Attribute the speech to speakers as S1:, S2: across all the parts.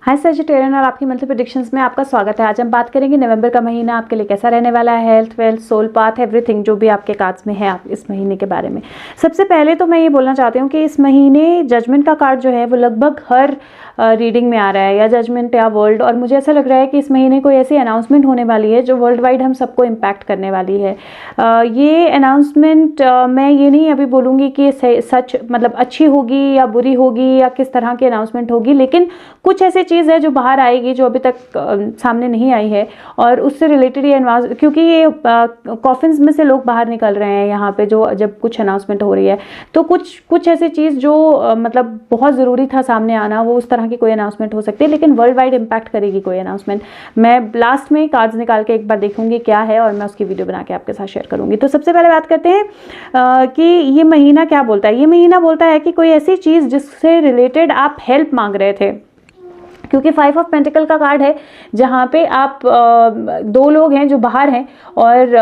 S1: हाय सजिटेरियन और आपकी monthly predictions में आपका स्वागत है। आज हम बात करेंगे नवंबर का महीना आपके लिए कैसा रहने वाला है। Health, wealth, soul path, everything जो भी आपके कार्ड्स में है आप इस महीने के बारे में। सबसे पहले तो मैं ये बोलना चाहती हूँ कि इस महीने जजमेंट का कार्ड जो है वो लगभग हर रीडिंग में आ रहा है, या जजमेंट या वर्ल्ड। और मुझे ऐसा लग रहा है कि इस महीने कोई ऐसी अनाउंसमेंट होने वाली है जो वर्ल्ड वाइड हम सबको इम्पैक्ट करने वाली है। ये अनाउंसमेंट मैं ये नहीं अभी बोलूँगी कि सच मतलब अच्छी होगी या बुरी होगी या किस तरह की अनाउंसमेंट होगी, लेकिन कुछ ऐसी चीज़ है जो बाहर आएगी जो अभी तक सामने नहीं आई है, और उससे रिलेटेड ये क्योंकि ये कॉफिन्स में से लोग बाहर निकल रहे हैं यहाँ पे जो जब कुछ अनाउंसमेंट हो रही है, तो कुछ ऐसी चीज़ जो मतलब बहुत ज़रूरी था सामने आना, वो उस तरह की कोई अनाउंसमेंट हो सकती है, लेकिन वर्ल्ड वाइड इम्पैक्ट करेगी कोई अनाउंसमेंट। मैं लास्ट में कार्ड्स निकाल के एक बार देखूंगी क्या है और मैं उसकी वीडियो बना के आपके साथ शेयर करूंगी। तो सबसे पहले बात करते हैं कि ये महीना क्या बोलता है। ये महीना बोलता है कि कोई ऐसी चीज़ जिससे रिलेटेड आप हेल्प मांग रहे थे, क्योंकि 5 ऑफ पेंटिकल का कार्ड है जहाँ पे आप दो लोग हैं जो बाहर हैं और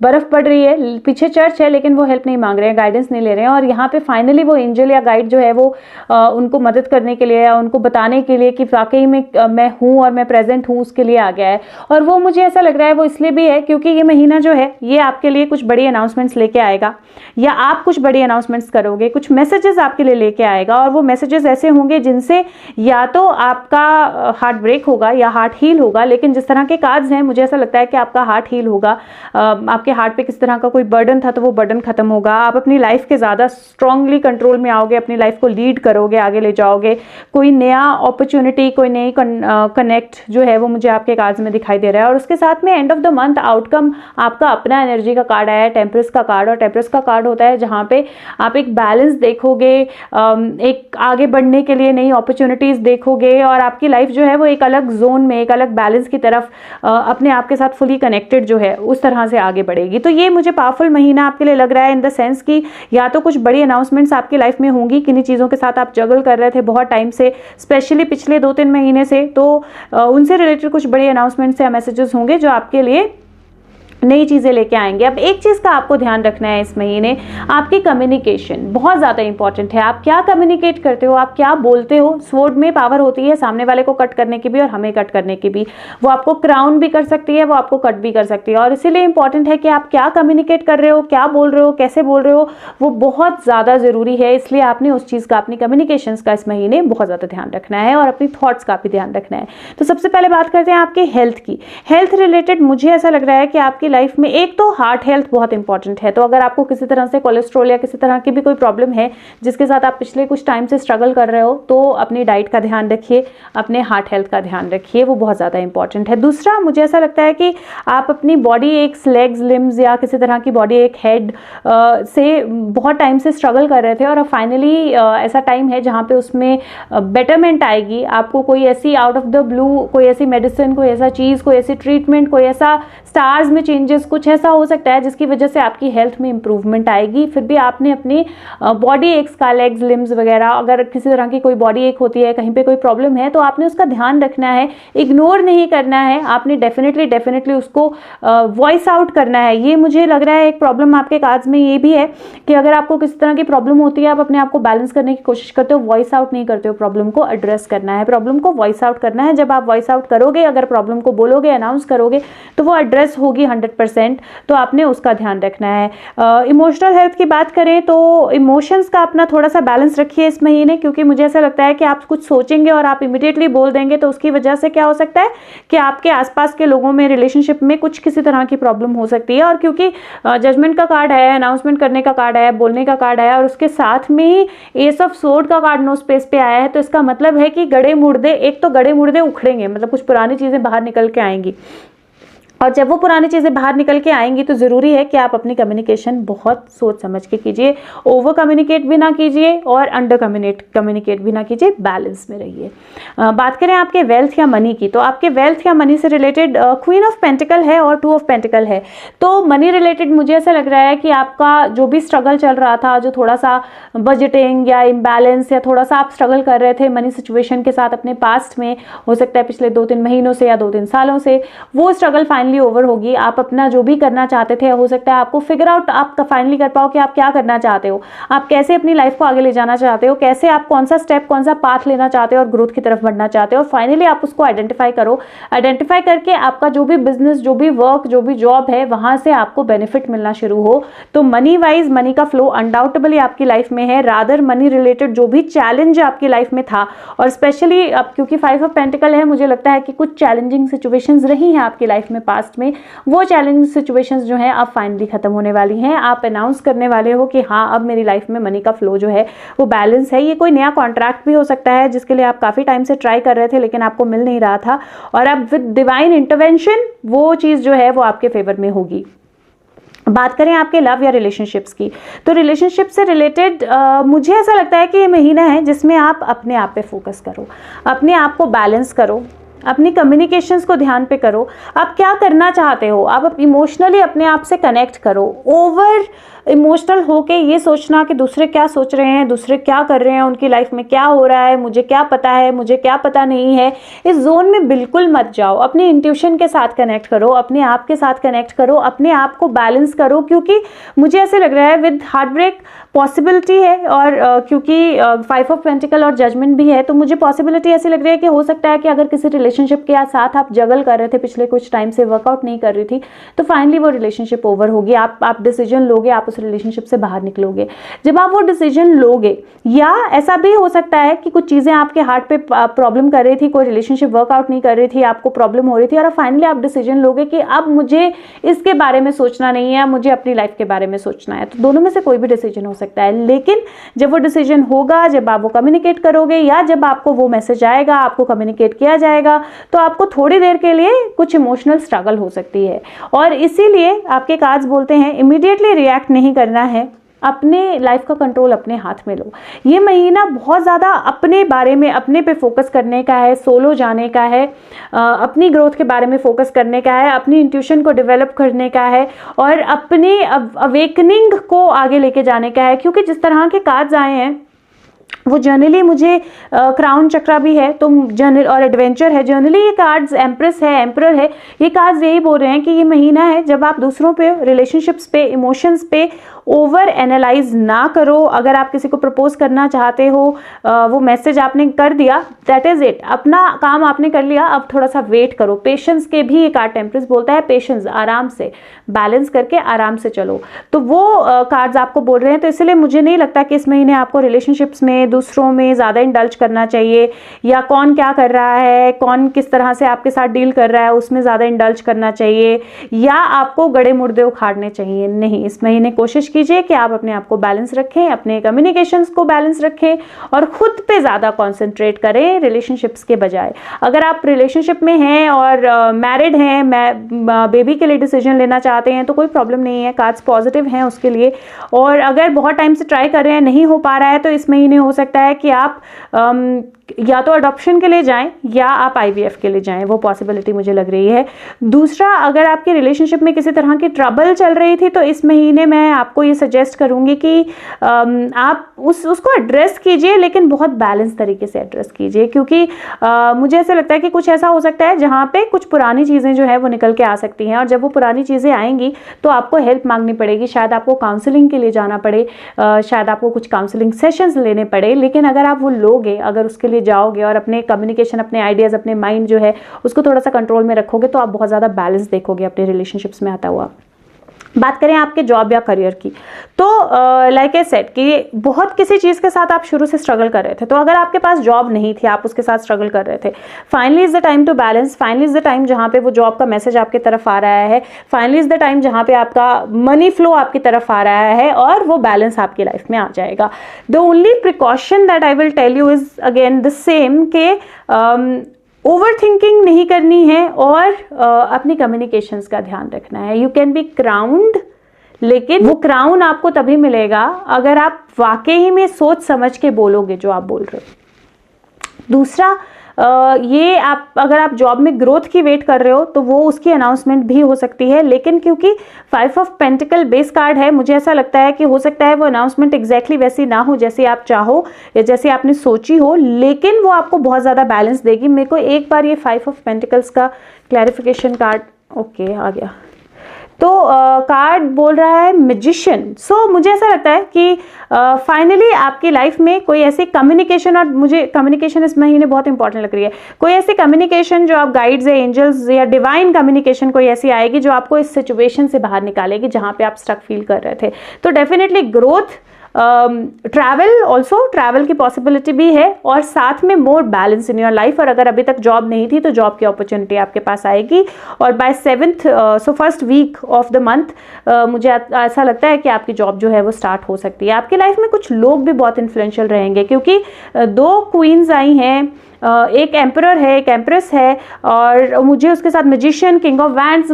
S1: बर्फ़ पड़ रही है, पीछे चर्च है, लेकिन वो हेल्प नहीं मांग रहे हैं, गाइडेंस नहीं ले रहे हैं, और यहाँ पे फाइनली वो एंजल या गाइड जो है वो उनको मदद करने के लिए या उनको बताने के लिए कि वाकई में मैं हूँ और मैं प्रेजेंट हूँ, उसके लिए आ गया है। और वो मुझे ऐसा लग रहा है वो इसलिए भी है क्योंकि ये महीना जो है ये आपके लिए कुछ बड़ी अनाउंसमेंट्स लेके आएगा, या आप कुछ बड़ी अनाउंसमेंट्स करोगे, कुछ मैसेजेस आपके लिए लेके आएगा, और वो मैसेजेस ऐसे होंगे जिनसे या तो आपका हार्ट ब्रेक होगा या हार्ट हील होगा। लेकिन जिस तरह के कार्ड्स हैं मुझे ऐसा लगता है कि आपका हार्ट हील होगा। आपके हार्ट पे किस तरह का कोई बर्डन था तो वो बर्डन खत्म होगा, आप अपनी लाइफ के ज़्यादा स्ट्रांगली कंट्रोल में आओगे, अपनी लाइफ को लीड करोगे, आगे ले जाओगे। कोई नया अपॉर्चुनिटी, कोई नई कनेक्ट जो है वो मुझे आपके कार्ड्स में दिखाई दे रहा है। और उसके साथ में end of the month outcome आपका अपना एनर्जी का कार्ड आया है, टेम्परस का कार्ड। और टेम्परस का कार्ड होता है जहाँ पे आप एक बैलेंस देखोगे, एक आगे बढ़ने के लिए नई अपॉर्चुनिटीज देखोगे, और आपकी लाइफ जो है वो एक अलग जोन में, एक अलग बैलेंस की तरफ अपने आप के साथ फुली कनेक्टेड जो है उस तरह से आगे बढ़ेगी। तो ये मुझे पावरफुल महीना आपके लिए लग रहा है, इन द सेंस कि या तो कुछ बड़ी अनाउंसमेंट्स आपकी लाइफ में होंगी, किन्हीं चीज़ों के साथ आप जगल कर रहे थे बहुत टाइम से, स्पेशली पिछले 2-3 महीने से, तो उनसे रिलेटेड कुछ बड़ी अनाउंसमेंट्स या मैसेजेस होंगे जो आपके लिए नई चीज़ें लेके आएंगे। अब एक चीज़ का आपको ध्यान रखना है इस महीने, आपकी कम्युनिकेशन बहुत ज़्यादा इंपॉर्टेंट है। आप क्या कम्युनिकेट करते हो, आप क्या बोलते हो। स्वॉर्ड में पावर होती है सामने वाले को कट करने की भी और हमें कट करने की भी। वो आपको क्राउन भी कर सकती है, वो आपको कट भी कर सकती है, और इसीलिए इंपॉर्टेंट है कि आप क्या कम्युनिकेट कर रहे हो, क्या बोल रहे हो, कैसे बोल रहे हो, वो बहुत ज़्यादा ज़रूरी है। इसलिए आपने उस चीज़ का, अपनी कम्युनिकेशंस का इस महीने बहुत ज़्यादा ध्यान रखना है, और अपनी थॉट्स का भी ध्यान रखना है। तो सबसे पहले बात करते हैं आपके हेल्थ की। हेल्थ रिलेटेड मुझे ऐसा लग रहा है कि आपकी लाइफ में एक तो हार्ट हेल्थ बहुत इंपॉर्टेंट है। तो अगर आपको किसी तरह से कोलेस्ट्रॉल या किसी तरह की भी कोई प्रॉब्लम है जिसके साथ आप पिछले कुछ टाइम से स्ट्रगल कर रहे हो, तो अपनी डाइट का ध्यान रखिए, अपने हार्ट हेल्थ का ध्यान रखिए, वो बहुत ज़्यादा इंपॉर्टेंट है। दूसरा, मुझे ऐसा लगता है कि आप अपनी बॉडी एक लेग्स, लिम्स या किसी तरह की बॉडी एक हेड से बहुत टाइम से स्ट्रगल कर रहे थे, और अब फाइनली ऐसा टाइम है जहाँ पे उसमें बेटरमेंट आएगी। आपको कोई ऐसी आउट ऑफ द ब्लू कोई ऐसी मेडिसिन, कोई ऐसा चीज़, कोई ऐसी ट्रीटमेंट, कोई ऐसा स्टार्स में चेंजेस, कुछ ऐसा हो सकता है जिसकी वजह से आपकी हेल्थ में इंप्रूवमेंट आएगी। फिर भी आपने अपनी बॉडी एक्स का, लेग्स, लिम्स वगैरह, अगर किसी तरह की कोई बॉडी एक होती है, कहीं पे कोई प्रॉब्लम है, तो आपने उसका ध्यान रखना है, इग्नोर नहीं करना है। आपने डेफिनेटली उसको वॉइस आउट करना है। ये मुझे लग रहा है एक प्रॉब्लम आपके कार्ड्स में ये भी है कि अगर आपको किसी तरह की प्रॉब्लम होती है, आप अपने आप को बैलेंस करने की कोशिश करते हो, वॉइस आउट नहीं करते हो। प्रॉब्लम को एड्रेस करना है, प्रॉब्लम को वॉइस आउट करना है। जब आप वॉइस आउट करोगे, अगर प्रॉब्लम को बोलोगे, अनाउंस करोगे, तो वो एड्रेस होगी 100%। तो आपने उसका ध्यान रखना है। इमोशनल हेल्थ की बात करें तो इमोशंस का अपना थोड़ा सा बैलेंस रखिए इस महीने, क्योंकि मुझे ऐसा लगता है कि आप कुछ सोचेंगे और आप इमीडिएटली बोल देंगे, तो उसकी वजह से क्या हो सकता है कि आपके आसपास के लोगों में, रिलेशनशिप में कुछ किसी तरह की प्रॉब्लम हो सकती है। और क्योंकि जजमेंट का कार्ड है, अनाउंसमेंट करने का कार्ड है, बोलने का कार्ड है, और उसके साथ में ही एस ऑफ स्वॉर्ड का कार्ड नो स्पेस पे आया है, तो इसका मतलब है कि गड़े मुर्दे, एक तो गड़े मुर्दे उखड़ेंगे, मतलब कुछ पुरानी चीजें बाहर निकल के आएंगी, और जब वो पुरानी चीज़ें बाहर निकल के आएंगी तो ज़रूरी है कि आप अपनी कम्युनिकेशन बहुत सोच समझ के कीजिए। ओवर कम्युनिकेट भी ना कीजिए और अंडर कम्युनिकेट भी ना कीजिए, बैलेंस में रहिए। बात करें आपके वेल्थ या मनी की, तो आपके वेल्थ या मनी से रिलेटेड क्वीन ऑफ पेंटिकल है और 2 ऑफ पेंटिकल है। तो मनी रिलेटेड मुझे ऐसा लग रहा है कि आपका जो भी स्ट्रगल चल रहा था, जो थोड़ा सा बजटिंग या इम्बैलेंस, या थोड़ा सा आप स्ट्रगल कर रहे थे मनी सिचुएशन के साथ अपने पास्ट में, हो सकता है पिछले 2-3 महीनों से या 2-3 सालों से, वो स्ट्रगल फाइनली फाइनली ओवर होगी। आप अपना जो भी करना चाहते थे, हो सकता है आपको फिगर आउट आप फाइनली कर पाओ कि आप क्या करना चाहते हो, आप कैसे अपनी लाइफ को आगे ले जाना चाहते हो, कैसे आप कौन सा स्टेप, कौन सा पाथ लेना चाहते हो और ग्रोथ की तरफ बढ़ना चाहते हो। फाइनली आप उसको आइडेंटिफाई करो। आइडेंटिफाई करके आपका जो भी बिजनेस, जो भी वर्क, जो भी जॉब है, वहां से आपको बेनिफिट मिलना शुरू हो। तो मनी वाइज मनी का फ्लो अनडाउटेबली आपकी लाइफ में है। रादर मनी रिलेटेड जो भी चैलेंज आपकी लाइफ में था, और स्पेशली अब क्योंकि 5 ऑफ पेंटिकल है, मुझे लगता है कि कुछ चैलेंजिंग सिचुएशंस रही हैं आपकी लाइफ में पास्ट में, वो चैलेंजिंग सिचुएशंस जो हैं अब फाइनली खत्म होने वाली हैं। आप अनाउंस करने वाले हो कि हाँ, अब मेरी लाइफ में मनी का फ्लो जो है वो बैलेंस है। ये कोई नया कॉन्ट्रैक्ट भी हो सकता है जिसके लिए आप काफी टाइम से ट्राई कर रहे थे लेकिन आपको मिल नहीं रहा था, और अब विद डिवाइन इंटरवेंशन वो चीज जो है वो आपके फेवर में होगी। बात करें आपके लव या रिलेशनशिप्स की, तो रिलेशनशिप से रिलेटेड मुझे ऐसा लगता है कि ये महीना है जिसमें आप अपने आप पे फोकस करो, अपने आप को बैलेंस करो, अपनी कम्युनिकेशंस को ध्यान पे करो। आप क्या करना चाहते हो, आप इमोशनली अपने आप से कनेक्ट करो। ओवर इमोशनल होके ये सोचना कि दूसरे क्या सोच रहे हैं, दूसरे क्या कर रहे हैं, उनकी लाइफ में क्या हो रहा है, मुझे क्या पता है, मुझे क्या पता नहीं है, इस जोन में बिल्कुल मत जाओ। अपने इंट्यूशन के साथ कनेक्ट करो, अपने आप के साथ कनेक्ट करो, अपने आप को बैलेंस करो, क्योंकि मुझे ऐसे लग रहा है विद हार्ट ब्रेक पॉसिबिलिटी है, और क्योंकि 5 ऑफ पेंटिकल और जजमेंट भी है, तो मुझे पॉसिबिलिटी ऐसी लग रही है कि हो सकता है कि अगर किसी रिलेशनशिप के साथ आप जगल कर रहे थे, पिछले कुछ टाइम से वर्कआउट नहीं कर रही थी, तो फाइनली वो रिलेशनशिप ओवर होगी। आप डिसीजन लोगे, आप उस रिलेशनशिप से बाहर निकलोगे। जब आप वो डिसीजन लोगे, या ऐसा भी हो सकता है कि कुछ चीजें आपके हार्ट पे प्रॉब्लम कर रही थी, कोई रिलेशनशिप वर्कआउट नहीं कर रही थी, आपको प्रॉब्लम हो रही थी, और फाइनली आप डिसीजन लोगे कि अब मुझे इसके बारे में सोचना नहीं है, मुझे अपनी लाइफ के बारे में सोचना है। तो दोनों में से कोई भी डिसीजन हो सकता है, लेकिन जब वो डिसीजन होगा, जब आप वो कम्युनिकेट करोगे, या जब आपको वो मैसेज आएगा, आपको कम्युनिकेट किया जाएगा, तो आपको थोड़ी देर के लिए कुछ इमोशनल स्ट्रगल हो सकती है। और इसीलिए आपके कार्ड्स बोलते हैं इमीडिएटली रिएक्ट नहीं करना है, अपने लाइफ का कंट्रोल अपने हाथ में लो। ये महीना बहुत ज़्यादा अपने बारे में, अपने पे फोकस करने का है, सोलो जाने का है, अपनी ग्रोथ के बारे में फोकस करने का है, अपनी इंट्यूशन को डेवलप करने का है, और अपने अवेकनिंग को आगे लेके जाने का है। क्योंकि जिस तरह के कार्ड्स आए हैं वो जनरली मुझे क्राउन चक्रा भी है, तो जनरल और एडवेंचर है, जनरली ये कार्ड्स एम्प्रेस है, एम्परर है, ये कार्ड्स यही बोल रहे हैं कि ये महीना है जब आप दूसरों पे, रिलेशनशिप्स पे, इमोशंस पे ओवर एनालाइज ना करो। अगर आप किसी को प्रपोज करना चाहते हो, वो मैसेज आपने कर दिया, दैट इज इट, अपना काम आपने कर लिया, अब थोड़ा सा वेट करो। पेशेंस के भी ये कार्ड टेम्परेस बोलता है, पेशेंस, आराम से बैलेंस करके आराम से चलो। तो वो कार्ड्स आपको बोल रहे हैं। तो इसलिए मुझे नहीं लगता कि इस महीने आपको रिलेशनशिप्स में, दूसरों में ज़्यादा इंडल्ज करना चाहिए, या कौन क्या कर रहा है, कौन किस तरह से आपके साथ डील कर रहा है उसमें ज़्यादा इंडल्ज करना चाहिए, या आपको गड़े मुर्दे उखाड़ने चाहिए। नहीं, इस महीने कोशिश कीजिए कि आप अपने आप को बैलेंस रखें, अपने कम्युनिकेशंस को बैलेंस रखें, और खुद पे ज़्यादा कॉन्सेंट्रेट करें रिलेशनशिप्स के बजाय। अगर आप रिलेशनशिप में हैं और मैरिड हैं, बेबी के लिए डिसीजन लेना चाहते हैं, तो कोई प्रॉब्लम नहीं है, कार्ड्स पॉजिटिव हैं उसके लिए। और अगर बहुत टाइम से ट्राई कर रहे हैं, नहीं हो पा रहा है, तो इस महीने हो सकता है कि आप या तो अडॉप्शन के लिए जाएं या आप IVF के लिए जाएं, वो पॉसिबिलिटी मुझे लग रही है। दूसरा, अगर आपके रिलेशनशिप में किसी तरह की ट्रबल चल रही थी, तो इस महीने मैं आपको ये सजेस्ट करूंगी कि आप उसको एड्रेस कीजिए, लेकिन बहुत बैलेंस तरीके से एड्रेस कीजिए। क्योंकि मुझे ऐसा लगता है कि कुछ ऐसा हो सकता है जहाँ पे कुछ पुरानी चीज़ें जो है वो निकल के आ सकती हैं, और जब वो पुरानी चीज़ें आएंगी तो आपको हेल्प मांगनी पड़ेगी, शायद आपको काउंसलिंग के लिए जाना पड़े, शायद आपको कुछ काउंसलिंग सेशंस लेने पड़े। लेकिन अगर आप वो लोगे, अगर उसके लिए जाओगे और अपने कम्युनिकेशन, अपने आइडियाज, अपने माइंड जो है उसको थोड़ा सा कंट्रोल में रखोगे, तो आप बहुत ज़्यादा बैलेंस देखोगे अपने रिलेशनशिप्स में आता हुआ। बात करें आपके जॉब या करियर की, तो लाइक आई सेड कि बहुत किसी चीज़ के साथ आप शुरू से स्ट्रगल कर रहे थे, तो अगर आपके पास जॉब नहीं थी, आप उसके साथ स्ट्रगल कर रहे थे, finally is the time to balance. Finally is the time जहाँ पे वो जॉब का मैसेज आपकी तरफ आ रहा है, फाइनली इज द टाइम जहाँ पे आपका मनी फ्लो आपकी तरफ आ रहा है, और वो बैलेंस आपकी लाइफ में आ जाएगा। The only precaution that I will tell you is again the same के ओवर थिंकिंग नहीं करनी है, और अपनी कम्युनिकेशंस का ध्यान रखना है। यू कैन बी क्राउन्ड, लेकिन वो क्राउन आपको तभी मिलेगा अगर आप वाकई में सोच समझ के बोलोगे जो आप बोल रहे हो। दूसरा, ये अगर आप जॉब में ग्रोथ की वेट कर रहे हो, तो वो उसकी अनाउंसमेंट भी हो सकती है, लेकिन क्योंकि 5 ऑफ पेंटिकल बेस कार्ड है, मुझे ऐसा लगता है कि हो सकता है वो अनाउंसमेंट एग्जैक्टली वैसी ना हो जैसे आप चाहो या जैसे आपने सोची हो, लेकिन वो आपको बहुत ज़्यादा बैलेंस देगी। मेरे को एक बार ये 5 ऑफ पेंटिकल्स का क्लैरिफिकेशन कार्ड ओके आ गया। तो कार्ड बोल रहा है मैजिशियन। सो मुझे ऐसा लगता है कि फाइनली आपकी लाइफ में कोई ऐसी कम्युनिकेशन, और मुझे कम्युनिकेशन इस महीने बहुत इंपॉर्टेंट लग रही है, कोई ऐसी कम्युनिकेशन जो आप गाइड्स या एंजल्स या डिवाइन कम्युनिकेशन कोई ऐसी आएगी जो आपको इस सिचुएशन से बाहर निकालेगी जहां पे आप स्टक फील कर रहे थे। तो definitely growth, travel, also travel की पॉसिबिलिटी भी है, और साथ में मोर बैलेंस इन योर लाइफ। और अगर अभी तक जॉब नहीं थी तो जॉब की अपॉर्चुनिटी आपके पास आएगी, और by 7th, so first week of the month मुझे ऐसा लगता है कि आपकी जॉब जो है वो स्टार्ट हो सकती है। आपकी लाइफ में कुछ लोग भी बहुत इन्फ्लुएंशियल रहेंगे, क्योंकि 2 क्वींस आई हैं, एक एम्परर है, एक एम्प्रेस है, और मुझे उसके साथ magician, king of wands,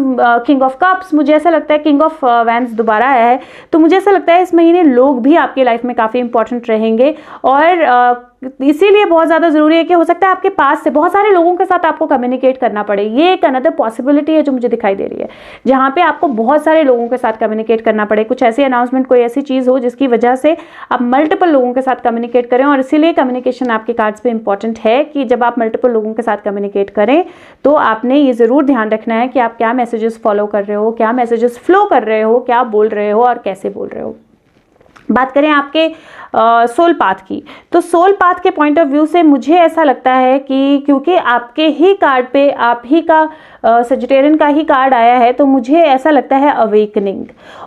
S1: king of cups, मुझे ऐसा लगता है किंग ऑफ वैंड्स दोबारा आया है। तो मुझे ऐसा लगता है इस महीने लोग भी आपकी लाइफ में काफ़ी इंपॉर्टेंट रहेंगे, और इसीलिए बहुत ज़्यादा ज़रूरी है कि हो सकता है आपके पास से बहुत सारे लोगों के साथ आपको कम्युनिकेट करना पड़े। ये एक अनदर पॉसिबिलिटी है जो मुझे दिखाई दे रही है, जहाँ पे आपको बहुत सारे लोगों के साथ कम्युनिकेट करना पड़े। कुछ ऐसी अनाउंसमेंट, कोई ऐसी चीज़ हो जिसकी वजह से आप मल्टीपल लोगों के साथ कम्युनिकेट करें, और इसीलिए कम्युनिकेशन आपके कार्ड्स पे इंपॉर्टेंट है कि जब आप मल्टीपल लोगों के साथ कम्युनिकेट करें तो आपने ये ज़रूर ध्यान रखना है कि आप क्या मैसेजेस फॉलो कर रहे हो, क्या मैसेजेस फ्लो कर रहे हो, क्या बोल रहे हो और कैसे बोल रहे हो। बात करें आपके सोल पाथ की, तो सोल पाथ के पॉइंट ऑफ व्यू से मुझे ऐसा लगता है कि क्योंकि आपके ही कार्ड पे आप ही का सजिटेरियन का ही कार्ड आया है, तो मुझे ऐसा लगता है अवेकनिंग।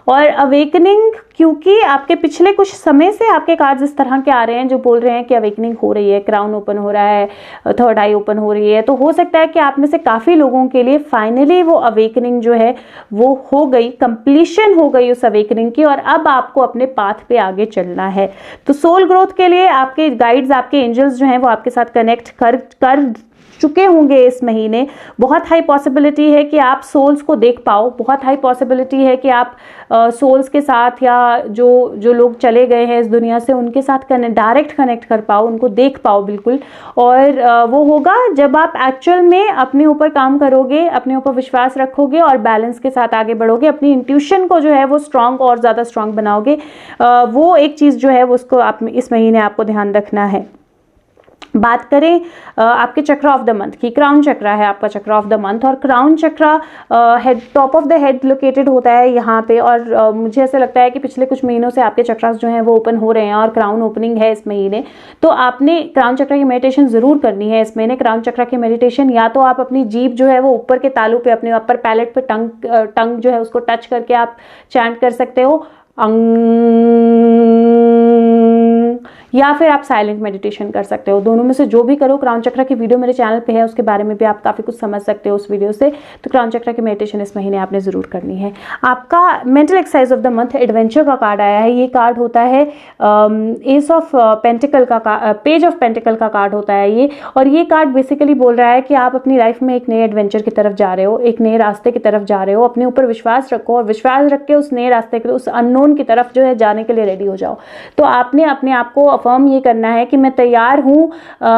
S1: और अवेकनिंग, क्योंकि आपके पिछले कुछ समय से आपके कार्ड्स इस तरह के आ रहे हैं जो बोल रहे हैं कि अवेकनिंग हो रही है, क्राउन ओपन हो रहा है, थर्ड आई ओपन हो रही है। तो हो सकता है कि आप में से काफ़ी लोगों के लिए फाइनली वो अवेकनिंग जो है वो हो गई, कंप्लीशन हो गई उस अवेकनिंग की, और अब आपको अपने पाथ पे आगे चलना है। तो सोल ग्रोथ के लिए आपके गाइड्स, आपके एंजल्स जो हैं वो आपके साथ कनेक्ट कर चुके होंगे इस महीने। बहुत हाई पॉसिबिलिटी है कि आप सोल्स को देख पाओ, बहुत हाई पॉसिबिलिटी है कि आप सोल्स के साथ या जो लोग चले गए हैं इस दुनिया से उनके साथ डायरेक्ट कनेक्ट कर पाओ, उनको देख पाओ बिल्कुल। और वो होगा जब आप एक्चुअल में अपने ऊपर काम करोगे, अपने ऊपर विश्वास रखोगे और बैलेंस के साथ आगे बढ़ोगे, अपनी इंट्यूशन को जो है वो स्ट्रांग और ज़्यादा स्ट्रांग बनाओगे। वो एक चीज़ जो है वो उसको आप इस महीने आपको ध्यान रखना है। बात करें आपके चक्र ऑफ द मंथ की, क्राउन चक्र है आपका चक्र ऑफ द मंथ, और क्राउन चक्र head, top of the head located होता है यहाँ पे। और मुझे ऐसा लगता है कि पिछले कुछ महीनों से आपके चक्रास जो हैं वो ओपन हो रहे हैं, और क्राउन ओपनिंग है इस महीने। तो आपने क्राउन चक्र की मेडिटेशन ज़रूर करनी है इस महीने। क्राउन चक्र की मेडिटेशन या तो आप अपनी जीभ जो है वो ऊपर के तालू पे, अपने अपर पैलेट पे टंग जो है उसको टच करके आप चैंट कर सकते हो, या फिर आप साइलेंट मेडिटेशन कर सकते हो। दोनों में से जो भी करो। क्राउन चक्र की वीडियो मेरे चैनल पे है, उसके बारे में भी आप काफ़ी कुछ समझ सकते हो उस वीडियो से। तो क्राउन चक्र की मेडिटेशन इस महीने आपने ज़रूर करनी है। आपका mental exercise of the month adventure का कार्ड आया है। ये कार्ड होता है एस ऑफ पेंटिकल का, पेज ऑफ पेंटिकल का कार्ड होता है ये। और ये कार्ड बेसिकली बोल रहा है कि आप अपनी लाइफ में एक नए एडवेंचर की तरफ जा रहे हो, एक नए रास्ते की तरफ जा रहे हो। अपने ऊपर विश्वास रखो, और विश्वास रख के उस नए रास्ते के, उस अननोन की तरफ जो है जाने के लिए रेडी हो जाओ। तो आपने अपने आप को अफर्म ये करना है कि मैं तैयार हूँ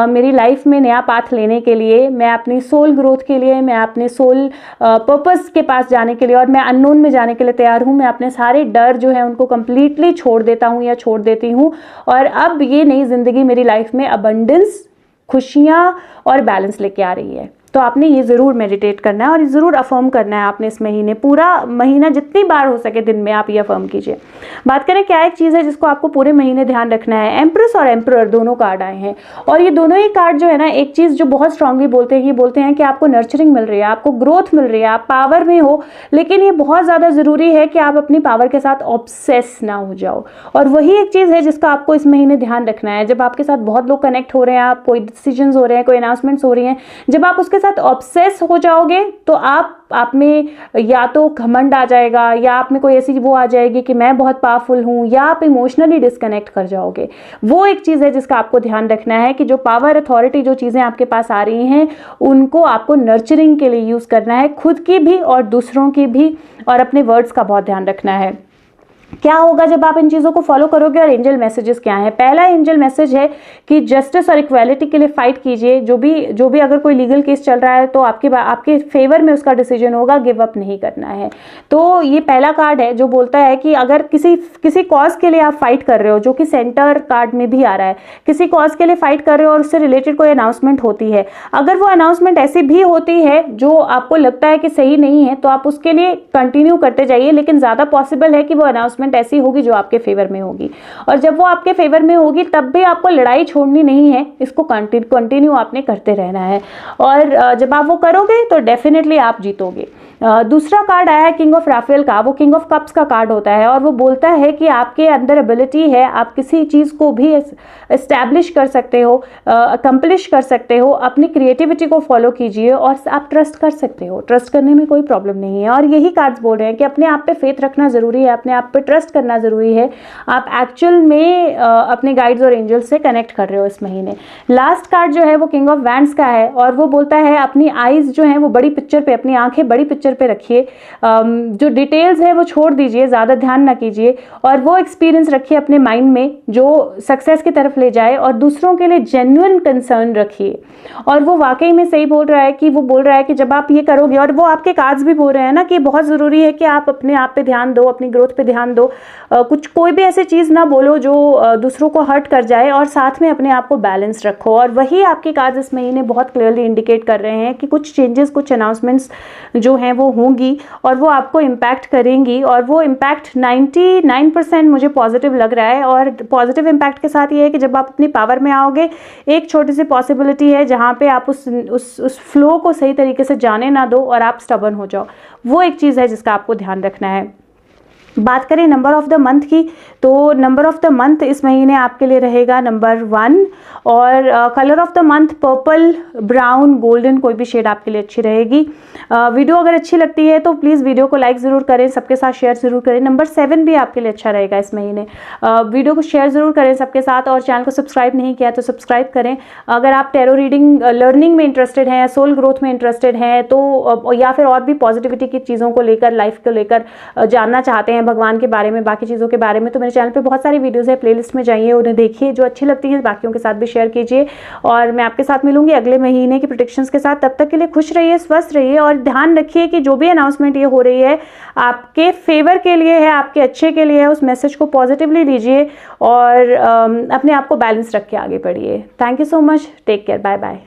S1: मेरी लाइफ में नया पाथ लेने के लिए, मैं अपनी सोल ग्रोथ के लिए, मैं अपने सोल पर्पस के पास जाने के लिए, और मैं अननोन में जाने के लिए तैयार हूँ। मैं अपने सारे डर जो है उनको कंप्लीटली छोड़ देता हूँ या छोड़ देती हूँ, और अब ये नई जिंदगी मेरी लाइफ में अबंडेंस, खुशियाँ और बैलेंस लेके आ रही है। तो आपने ये ज़रूर मेडिटेट करना है और ज़रूर अफर्म करना है आपने इस महीने, पूरा महीना जितनी बार हो सके दिन में आप ये अफर्म कीजिए। बात करें क्या एक चीज़ है जिसको आपको पूरे महीने ध्यान रखना है। एम्प्रेस और एम्परर दोनों कार्ड आए हैं, और ये दोनों ही कार्ड जो है ना, एक चीज़ जो बहुत स्ट्रांगली बोलते हैं, ये बोलते हैं कि आपको नर्चरिंग मिल रही है, आपको ग्रोथ मिल रही है, आप पावर में हो। लेकिन ये बहुत ज़्यादा ज़रूरी है कि आप अपनी पावर के साथ ऑब्सेस ना हो जाओ। और वही एक चीज़ है जिसका आपको इस महीने ध्यान रखना है। जब आपके साथ बहुत लोग कनेक्ट हो रहे हैं, आप कोई डिसीजंस हो रहे हैं, कोई अनाउंसमेंट्स हो रही हैं, जब आप उसके साथ ऑब्सेस हो जाओगे तो आप में या तो घमंड आ जाएगा, या आप में कोई ऐसी वो आ जाएगी कि मैं बहुत पावरफुल हूँ, या आप इमोशनली डिस्कनेक्ट कर जाओगे। वो एक चीज़ है जिसका आपको ध्यान रखना है कि जो पावर, अथॉरिटी, जो चीज़ें आपके पास आ रही हैं उनको आपको नर्चरिंग के लिए यूज़ करना है, खुद की भी और दूसरों की भी, और अपने वर्ड्स का बहुत ध्यान रखना है। क्या होगा जब आप इन चीज़ों को फॉलो करोगे। और एंजल मैसेजेस क्या हैं? पहला एंजल मैसेज है कि जस्टिस और इक्वालिटी के लिए फाइट कीजिए। जो भी अगर कोई लीगल केस चल रहा है तो आपके फेवर में उसका डिसीजन होगा, गिव अप नहीं करना है। तो ये पहला कार्ड है जो बोलता है कि अगर किसी कॉज के लिए आप फाइट कर रहे हो, जो कि सेंटर कार्ड में भी आ रहा है, किसी कॉज के लिए फाइट कर रहे हो और उससे रिलेटेड कोई अनाउंसमेंट होती है, अगर वो अनाउंसमेंट ऐसी भी होती है जो आपको लगता है कि सही नहीं है, तो आप उसके लिए कंटिन्यू करते जाइए, लेकिन ज्यादा पॉसिबल है कि वो अनाउंसमेंट ऐसी होगी जो आपके फेवर में होगी। और जब वो आपके फेवर में होगी तब भी आपको लड़ाई छोड़नी नहीं है, इसको कंटिन्यू आपने करते रहना है। और जब आप वो करोगे तो डेफिनेटली आप जीतोगे। दूसरा कार्ड आया है किंग ऑफ राफेल का। वो किंग ऑफ कप्स का कार्ड होता है और वो बोलता है कि आपके अंदर एबिलिटी है, आप किसी चीज को भी एस्टैब्लिश कर सकते हो, अकम्प्लिश कर सकते हो। अपनी क्रिएटिविटी को फॉलो कीजिए और आप ट्रस्ट कर सकते हो। ट्रस्ट करने में कोई प्रॉब्लम नहीं है। और यही कार्ड्स बोल रहे हैं कि अपने आप पे फेथ रखना जरूरी है, अपने आप पे ट्रस्ट करना जरूरी है। आप एक्चुअल में अपने गाइड्स और एंजल्स से कनेक्ट कर रहे हो इस महीने। लास्ट कार्ड जो है वो किंग ऑफ वैंड्स का है और वो बोलता है अपनी आईज जो है वो बड़ी पिक्चर पे, अपनी आंखें बड़ी पिक्चर पे रखिए। जो डिटेल्स है वो छोड़ दीजिए, ज्यादा ध्यान ना कीजिए और वो एक्सपीरियंस रखिए अपने माइंड में जो सक्सेस की तरफ ले जाए। और दूसरों के लिए जेन्युइन कंसर्न रखिए। और वो वाकई में सही बोल रहा है कि वो बोल रहा है कि जब आप ये करोगे, और वो आपके कार्ड्स भी बोल रहे हैं ना कि बहुत जरूरी है कि आप अपने आप पे ध्यान दो, अपनी ग्रोथ पे ध्यान दो। कोई भी ऐसी चीज ना बोलो जो दूसरों को हर्ट कर जाए, और साथ में अपने आप को बैलेंस रखो। और वही आपके कार्ड्स इस महीने बहुत क्लियरली इंडिकेट कर रहे हैं कि कुछ चेंजेस, कुछ अनाउंसमेंट्स जो हैं वो होंगी और वो आपको इम्पैक्ट करेंगी। और वो इम्पैक्ट 99% मुझे पॉजिटिव लग रहा है। और पॉजिटिव इम्पैक्ट के साथ ये है कि जब आप अपनी पावर में आओगे, एक छोटी सी पॉसिबिलिटी है जहाँ पे आप उस फ्लो को सही तरीके से जाने ना दो और आप स्टबर्न हो जाओ। वो एक चीज़ है जिसका आपको ध्यान रखना है। बात करें नंबर ऑफ द मंथ की, तो नंबर ऑफ द मंथ इस महीने आपके लिए रहेगा नंबर 1। और colour of the month purple, brown, golden, कोई भी शेड आपके लिए अच्छी रहेगी। वीडियो अगर अच्छी लगती है तो प्लीज़ वीडियो को लाइक ज़रूर करें, सबके साथ शेयर ज़रूर करें। नंबर 7 भी आपके लिए अच्छा रहेगा इस महीने। वीडियो को शेयर ज़रूर करें सबके साथ और चैनल को सब्सक्राइब नहीं किया तो सब्सक्राइब करें। अगर आप टैरो रीडिंग लर्निंग में इंटरेस्टेड हैं, सोल ग्रोथ में इंटरेस्टेड हैं, तो या फिर और भी पॉजिटिविटी की चीज़ों को लेकर, लाइफ को लेकर जानना चाहते हैं, भगवान के बारे में, बाकी चीज़ों के बारे में, तो मेरे चैनल पे बहुत सारी वीडियोस है, प्लेलिस्ट में जाइए, उन्हें देखिए। जो अच्छी लगती है बाकियों के साथ भी शेयर कीजिए। और मैं आपके साथ मिलूंगी अगले महीने की प्रेडिक्शंस के साथ। तब तक के लिए खुश रहिए, स्वस्थ रहिए और ध्यान रखिए कि जो भी अनाउंसमेंट ये हो रही है आपके फेवर के लिए है, आपके अच्छे के लिए है। उस मैसेज को पॉजिटिवली लीजिए और अपने आप को बैलेंस रख के आगे बढ़िए। Thank you so much, take care, bye bye.